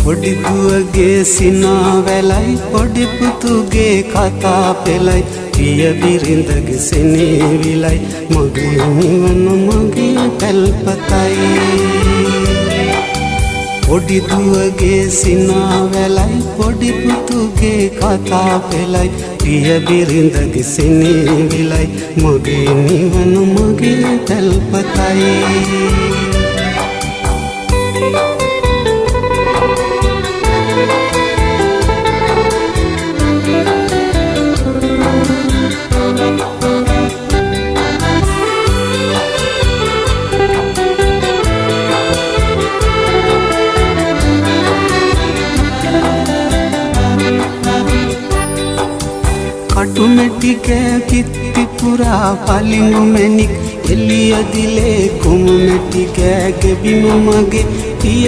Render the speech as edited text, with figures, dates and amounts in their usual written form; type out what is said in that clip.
පොඩි දුවගේ සිනාවැලයි පොඩි පුතුගේ කතා පෙළයි පිය බිරිඳගේ සෙනෙවිලයි මගේ නිවන මගේ පැල්පතයි පොඩි දුවගේ සිනාවැලයි පොඩි පුතුගේ කතා පෙළයි පිය බිරිඳගේ සෙනෙවිලයි මගේ නිවන මගේ පැල්පතයි කටුමැටි කෑ කිත්ති පුරා පලිඟු මැණික් එළිය දිලේ කුමැටි කෑ ගෙබිම මගේ